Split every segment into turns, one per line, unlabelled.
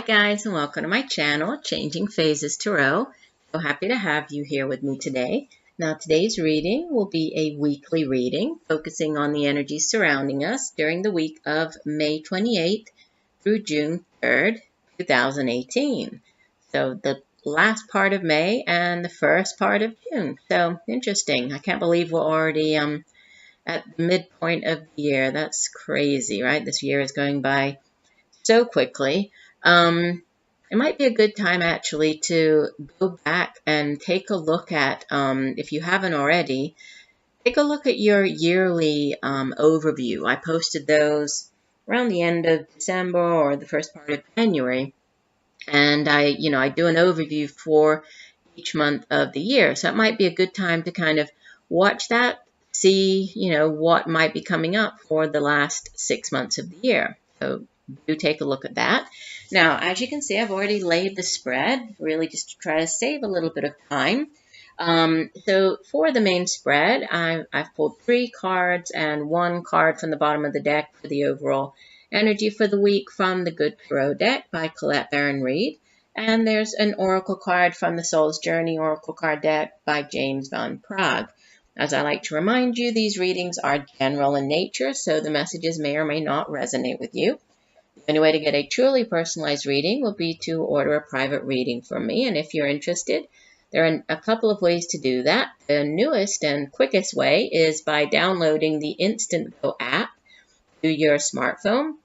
guys, and welcome to my channel, Changing Phases Tarot. So happy to have you here with me today. Now today's reading will be a weekly reading focusing on the energies surrounding us during the week of May 28th through June 3rd, 2018. So the last part of May and the first part of June. So interesting. I can't believe we're already at the midpoint of the year. That's crazy, right? This year is going by so quickly. It might be a good time actually to go back and take a look at, if you haven't already, take a look at your yearly overview. I posted those around the end of December or the first part of January, and I do an overview for each month of the year. So it might be a good time to kind of watch that, see what might be coming up for the last 6 months of the year. So do take a look at that. Now, as you can see, I've already laid the spread, really just to try to save a little bit of time. So for the main spread, I've pulled 3 cards and 1 card from the bottom of the deck for the overall energy for the week from the Good Tarot deck by Colette Baron-Reid. And there's an oracle card from the Soul's Journey oracle card deck by James van Praagh. As I like to remind you, these readings are general in nature, so the messages may or may not resonate with you. The only way to get a truly personalized reading will be to order a private reading from me. And if you're interested, there are a couple of ways to do that. The newest and quickest way is by downloading the Instantgo app to your smartphone.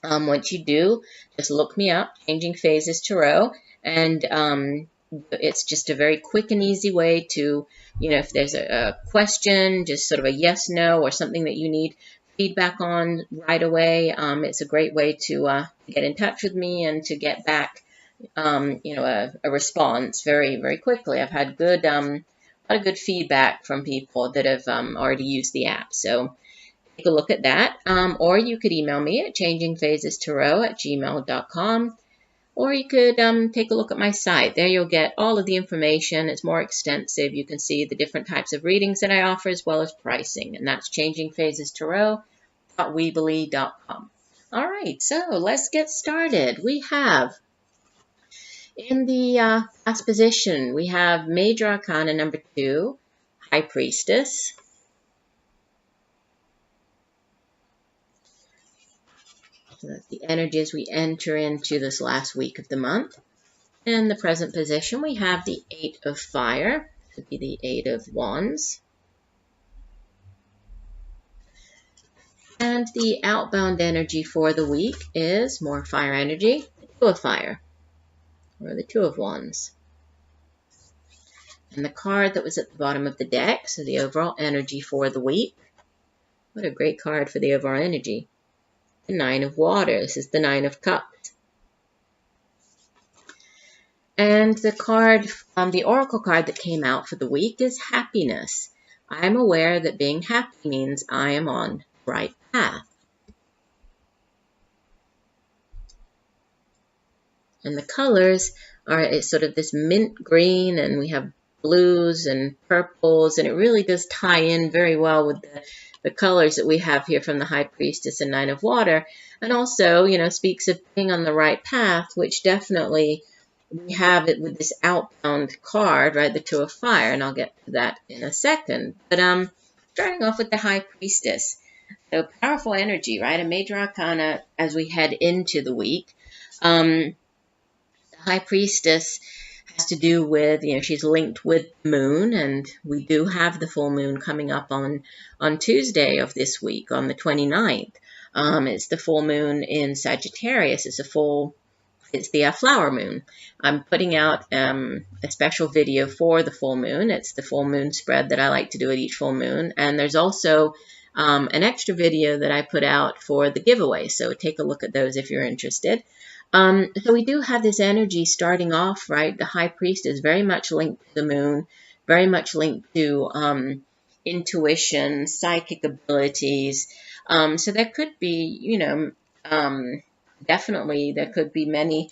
Once you do, just look me up, Changing Phases Tarot, and it's just a very quick and easy way to, if there's a question, just sort of a yes, no, or something that you need feedback on right away. It's a great way to get in touch with me and to get back, a response very, very quickly. I've had a lot of good feedback from people that have already used the app. So take a look at that. Or you could email me at changingphasestarot@gmail.com. Or you could take a look at my site. There you'll get all of the information. It's more extensive. You can see the different types of readings that I offer as well as pricing. And that's changingphasestarot.weebly.com. All right, so let's get started. We have, in the last position, we have Major Arcana number 2, High Priestess. So that's the energy as we enter into this last week of the month. In the present position, we have the 8 of Fire. This would be the 8 of Wands. And the outbound energy for the week is more fire energy, the 2 of Fire, or the 2 of Wands. And the card that was at the bottom of the deck, so the overall energy for the week. What a great card for the overall energy. The 9 of Water. This is the 9 of Cups. And the card, the oracle card that came out for the week is Happiness. I am aware that being happy means I am on the right path. And the colors are sort of this mint green, and we have blues and purples, and it really does tie in very well with the colors that we have here from the High Priestess and 9 of Water, and also, speaks of being on the right path, which definitely we have it with this outbound card, right, the 2 of Fire, and I'll get to that in a second. But starting off with the High Priestess, so powerful energy, right, a Major Arcana as we head into the week. The High Priestess has to do with, she's linked with the moon, and we do have the full moon coming up on Tuesday of this week, on the 29th. It's the full moon in Sagittarius. It's the flower moon. I'm putting out a special video for the full moon. It's the full moon spread that I like to do at each full moon, and there's also an extra video that I put out for the giveaway, so take a look at those if you're interested. So we do have this energy starting off, right? The High Priestess is very much linked to the moon, very much linked to intuition, psychic abilities. So there could be, definitely there could be many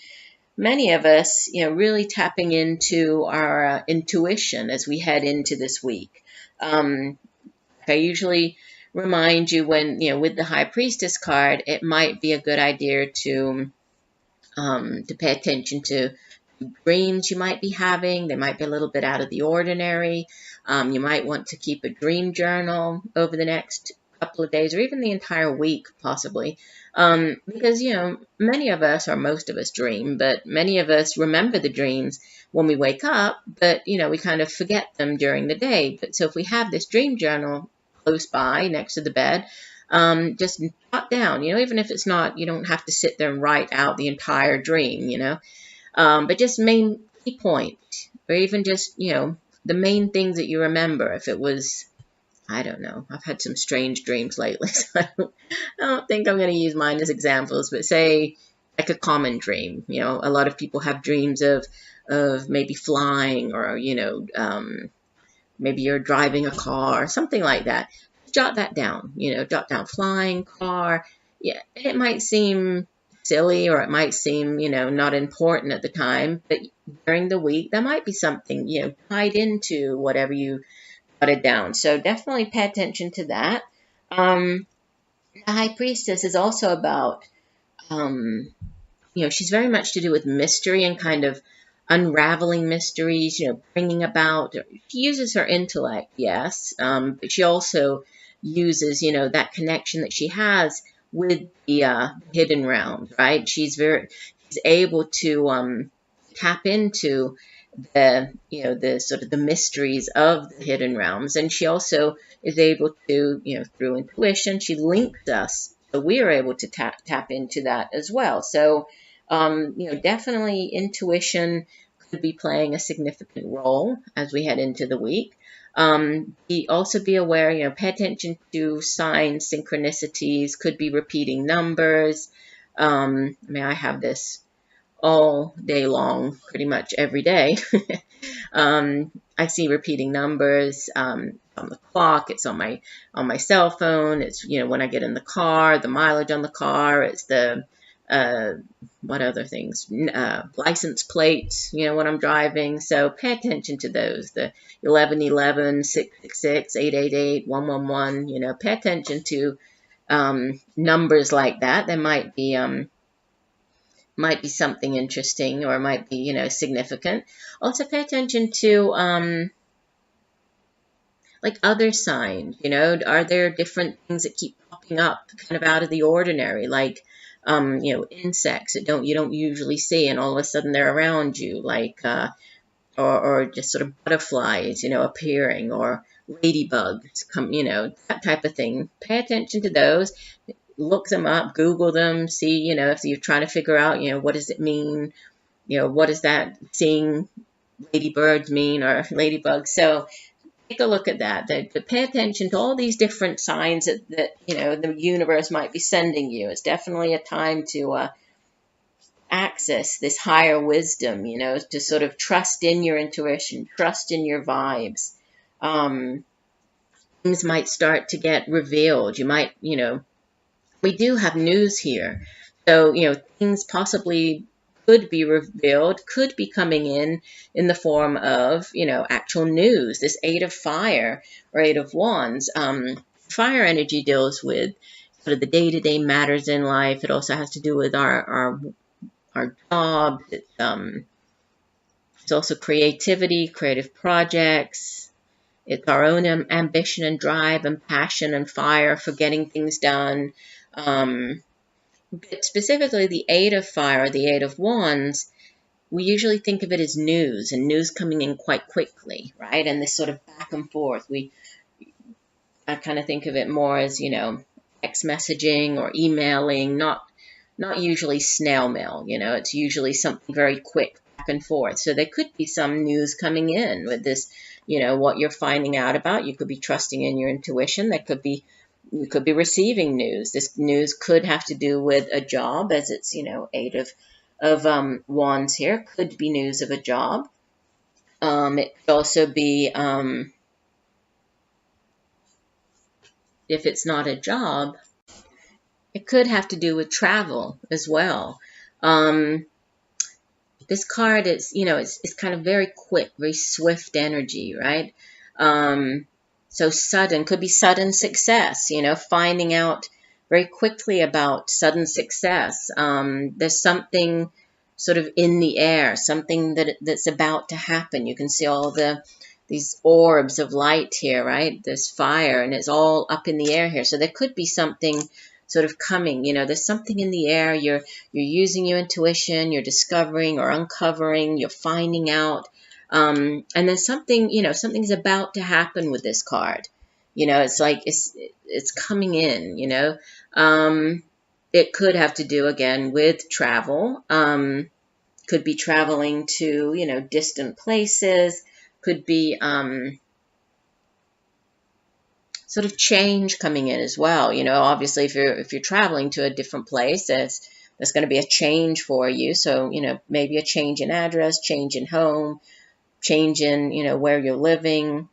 of us, really tapping into our intuition as we head into this week. I usually remind you when, with the High Priestess card, it might be a good idea to to pay attention to dreams you might be having. They might be a little bit out of the ordinary. You might want to keep a dream journal over the next couple of days or even the entire week, possibly. Because, many of us, or most of us, dream, but many of us remember the dreams when we wake up, but, we kind of forget them during the day. But so if we have this dream journal close by next to the bed, just jot down, even if it's not, you don't have to sit there and write out the entire dream, but just main key points, or even just, the main things that you remember. If it was, I don't know, I've had some strange dreams lately, so I don't think I'm going to use mine as examples, but say like a common dream. A lot of people have dreams of maybe flying, or, maybe you're driving a car or something like that. Jot that down, jot down flying, car. Yeah, it might seem silly, or it might seem, not important at the time, but during the week, there might be something, tied into whatever you jotted down. So definitely pay attention to that. The High Priestess is also about, she's very much to do with mystery and kind of unraveling mysteries, bringing about, she uses her intellect, yes, but she also uses, that connection that she has with the hidden realms, right? She's able to tap into the sort of the mysteries of the hidden realms, and she also is able to, through intuition, she links us, so we are able to tap into that as well. So, definitely intuition could be playing a significant role as we head into the week. Also be aware, pay attention to signs, synchronicities, could be repeating numbers. I have this all day long, pretty much every day. I see repeating numbers on the clock. It's on my cell phone. It's, when I get in the car, the mileage on the car. It's the what other things? License plates, when I'm driving. So pay attention to those. The 1111, 666, 888, 111. Pay attention to numbers like that. There might be something interesting, or might be, significant. Also pay attention to like other signs, are there different things that keep popping up kind of out of the ordinary, like insects that you don't usually see, and all of a sudden they're around you, like or just sort of butterflies, appearing, or ladybugs come, that type of thing. Pay attention to those. Look them up, Google them, see, if you're trying to figure out, what does it mean? What does that seeing ladybirds mean, or ladybugs? So take a look at that. Pay attention to all these different signs that the universe might be sending you. It's definitely a time to access this higher wisdom, to sort of trust in your intuition, trust in your vibes. Things might start to get revealed. You might, we do have news here. So, things possibly could be revealed, could be coming in the form of, actual news. This Eight of Fire, or Eight of Wands, fire energy deals with sort of the day-to-day matters in life. It also has to do with our job. It's also creativity, creative projects. It's our own ambition and drive and passion and fire for getting things done. But specifically the Eight of Fire, or the Eight of Wands, we usually think of it as news, and news coming in quite quickly, right? And this sort of back and forth. I kind of think of it more as, text messaging or emailing, not usually snail mail, it's usually something very quick back and forth. So there could be some news coming in with this, what you're finding out about. You could be trusting in your intuition. You could be receiving news. This news could have to do with a job, as it's, Eight of Wands here. Could be news of a job. It could also be, if it's not a job, it could have to do with travel as well. This card is, it's kind of very quick, very swift energy, right? So sudden, could be sudden success, finding out very quickly about sudden success. There's something sort of in the air, something that's about to happen. You can see all these orbs of light here, right? There's fire, and it's all up in the air here. So there could be something sort of coming. There's something in the air. You're using your intuition. You're discovering or uncovering. You're finding out. And there's something, something's about to happen with this card. It's like it's coming in. It could have to do, again, with travel. Could be traveling to, distant places. Could be sort of change coming in as well. Obviously, if you're traveling to a different place, there's going to be a change for you. So, maybe a change in address, change in home, change in, where you're living,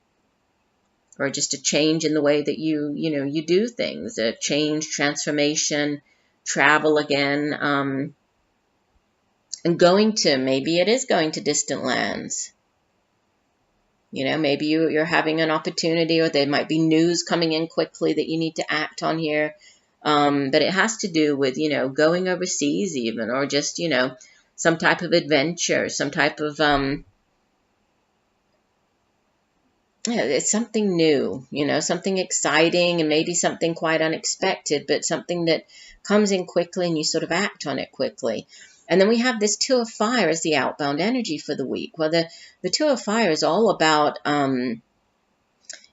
or just a change in the way that you do things, a change, transformation, travel again, and maybe it is going to distant lands. Maybe you're having an opportunity, or there might be news coming in quickly that you need to act on here. But it has to do with, going overseas even, or just, some type of adventure, some type of, it's something new, something exciting, and maybe something quite unexpected, but something that comes in quickly and you sort of act on it quickly. And then we have this Two of Fire as the outbound energy for the week. Well, the Two of Fire is all about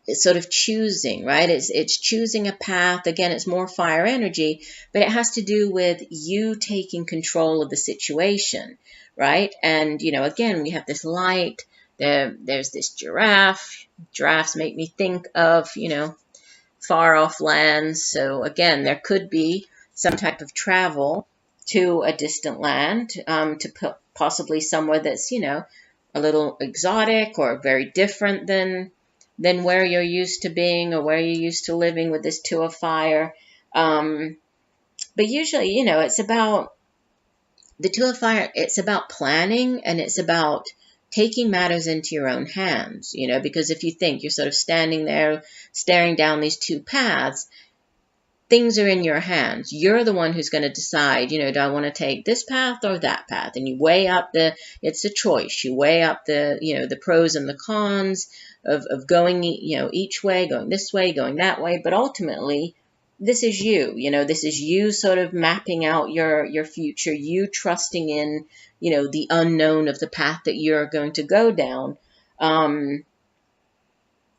it's sort of choosing, right? It's choosing a path. Again, it's more fire energy, but it has to do with you taking control of the situation, right? And, again, we have this light. There's this giraffe. Giraffes make me think of, far off lands. So, again, there could be some type of travel to a distant land, to possibly somewhere that's, a little exotic or very different than where you're used to being or where you're used to living with this Two of Fire. But usually, it's about the Two of Fire. It's about planning, and it's about taking matters into your own hands, because if you think you're sort of standing there staring down these two paths, things are in your hands. You're the one who's going to decide, do I want to take this path or that path? And you weigh up it's a choice. You weigh up the pros and the cons of going, each way, going this way, going that way. But ultimately, this is you, this is you sort of mapping out your future, you trusting in, the unknown of the path that you're going to go down. And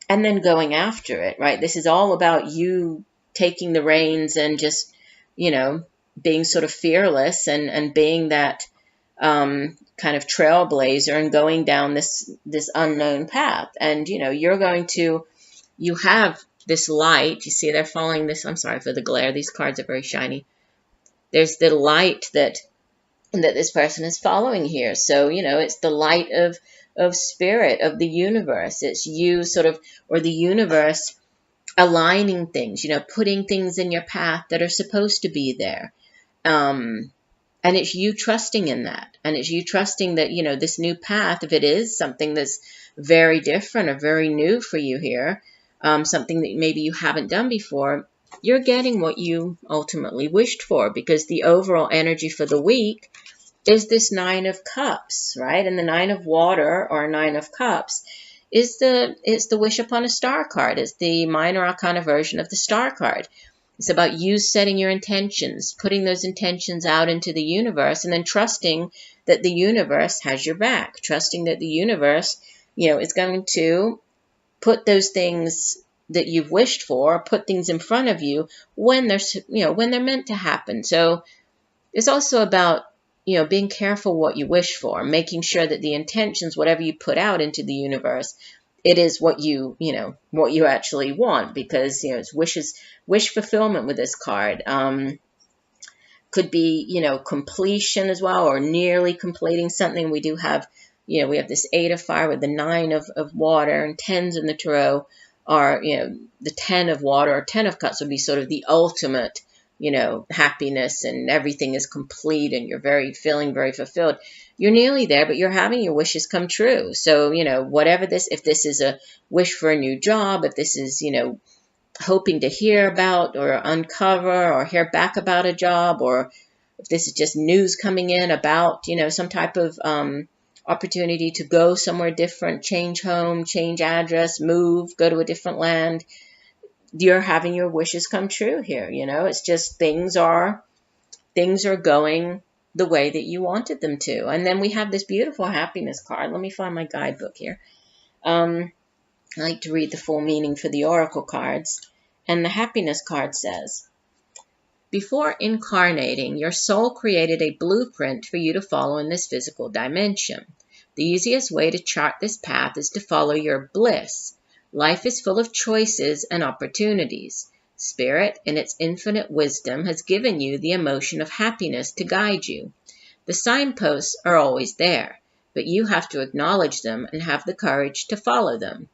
then going after it, right? This is all about you taking the reins and just, being sort of fearless and being that kind of trailblazer and going down this unknown path. And, you have this light. You see they're following this. I'm sorry for the glare. These cards are very shiny. There's the light that this person is following here. So, it's the light of spirit, of the universe. It's you sort of, or the universe, aligning things, putting things in your path that are supposed to be there. And it's you trusting in that. And it's you trusting that, this new path, if it is something that's very different or very new for you here, something that maybe you haven't done before, you're getting what you ultimately wished for, because the overall energy for the week is this Nine of Cups, right? And the Nine of Water, or Nine of Cups, it's the Wish Upon a Star card. It's the minor arcana version of the Star card. It's about you setting your intentions, putting those intentions out into the universe, and then trusting that the universe has your back, trusting that the universe, is going to put those things that you've wished for, put things in front of you when they're meant to happen. So it's also about, being careful what you wish for, making sure that the intentions, whatever you put out into the universe, it is what what you actually want, because, it's wish fulfillment with this card. Could be, completion as well, or nearly completing something. We do have, we have this Eight of Fire with the Nine of Water, and tens in the tarot are, the 10 of Water or 10 of Cups would be sort of the ultimate, happiness, and everything is complete and you're feeling very fulfilled. You're nearly there, but you're having your wishes come true. So, whatever if this is a wish for a new job, if this is, hoping to hear about or uncover or hear back about a job, or if this is just news coming in about, some type of opportunity to go somewhere different, change home, change address, move, go to a different land, you're having your wishes come true here. It's just things are going the way that you wanted them to. And then we have this beautiful happiness card. Let me find my guidebook here. I like to read the full meaning for the oracle cards. And the happiness card says, before incarnating, your soul created a blueprint for you to follow in this physical dimension. The easiest way to chart this path is to follow your bliss. Life is full of choices and opportunities. Spirit, in its infinite wisdom, has given you the emotion of happiness to guide you. The signposts are always there, but you have to acknowledge them and have the courage to follow them.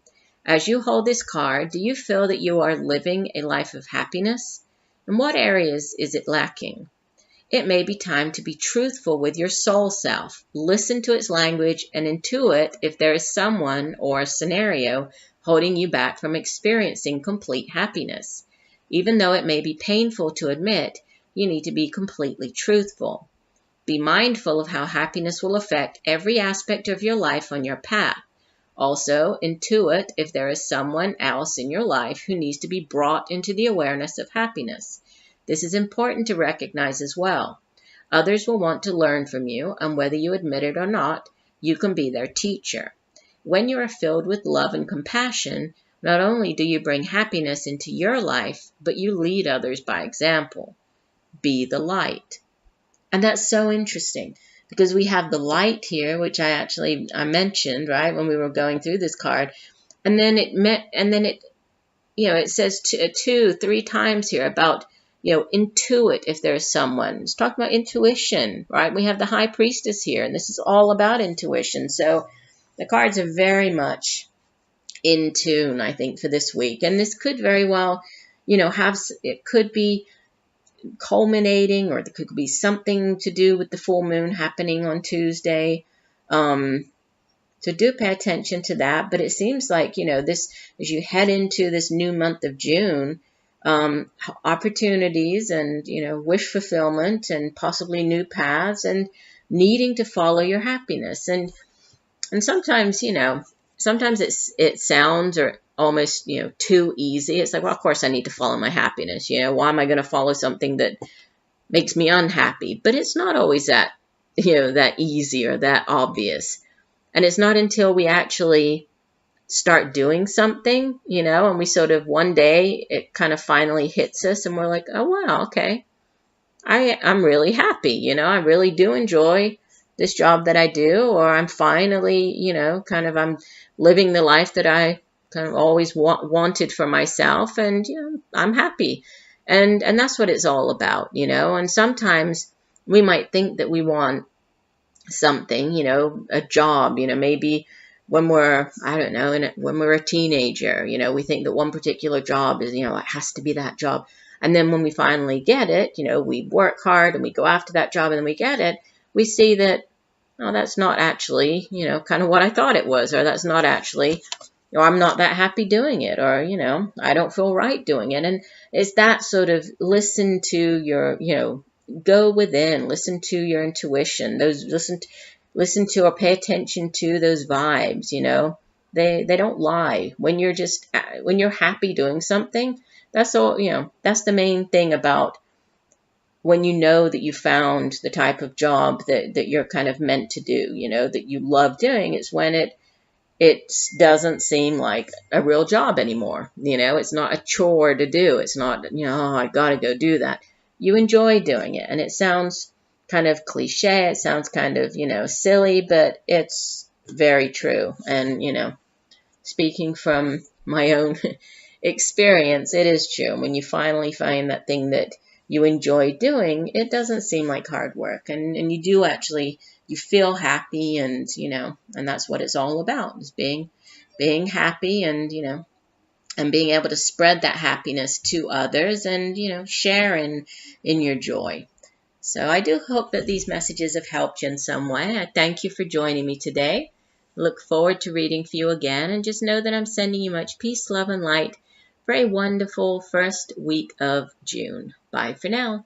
As you hold this card, do you feel that you are living a life of happiness? In what areas is it lacking? It may be time to be truthful with your soul self. Listen to its language and intuit if there is someone or a scenario holding you back from experiencing complete happiness. Even though it may be painful to admit, you need to be completely truthful. Be mindful of how happiness will affect every aspect of your life on your path. Also, intuit if there is someone else in your life who needs to be brought into the awareness of happiness. This is important to recognize as well. Others will want to learn from you, and whether you admit it or not, you can be their teacher. When you are filled with love and compassion, not only do you bring happiness into your life, but you lead others by example. Be the light. And that's so interesting, because we have the light here, which I mentioned, right, when we were going through this card. And then it says 2-3 times here about, intuit if there's someone. It's talking about intuition, right? We have the High Priestess here, and this is all about intuition. So the cards are very much in tune, I think, for this week. And this could very well, it could be culminating, or there could be something to do with the full moon happening on Tuesday. So do pay attention to that. But it seems like, this, as you head into this new month of June, opportunities and, wish fulfillment and possibly new paths and needing to follow your happiness. And sometimes, sometimes it sounds or almost, too easy. It's like, well, of course I need to follow my happiness. Why am I going to follow something that makes me unhappy? But it's not always that, that easy or that obvious. And it's not until we actually start doing something, and we sort of one day it kind of finally hits us and we're like, oh, wow, okay. I'm really happy. I really do enjoy this job that I do, or I'm finally, I'm living the life that I kind of always wanted for myself, and I'm happy, and that's what it's all about, And sometimes we might think that we want something, a job, maybe when we're, I don't know, when we're a teenager, we think that one particular job is, it has to be that job, and then when we finally get it, we work hard and we go after that job, and then we get it, we see that, oh, that's not actually, kind of what I thought it was, or that's not actually, I'm not that happy doing it, or, I don't feel right doing it. And it's that sort of listen to your, go within, listen to your intuition, listen to or pay attention to those vibes, they don't lie. When you're happy doing something, that's all, that's the main thing about when you know that you found the type of job that you're kind of meant to do, that you love doing. It's when it doesn't seem like a real job anymore. It's not a chore to do. It's not, oh, I got to go do that. You enjoy doing it. And it sounds kind of cliche. It sounds kind of, silly, but it's very true. And, speaking from my own experience, it is true. When you finally find that thing that you enjoy doing, it doesn't seem like hard work. And you do actually, you feel happy, and, and that's what it's all about, is being happy, and, and being able to spread that happiness to others, and, share in your joy. So I do hope that these messages have helped you in some way. I thank you for joining me today. Look forward to reading for you again, and just know that I'm sending you much peace, love, and light for a wonderful first week of June. Bye for now.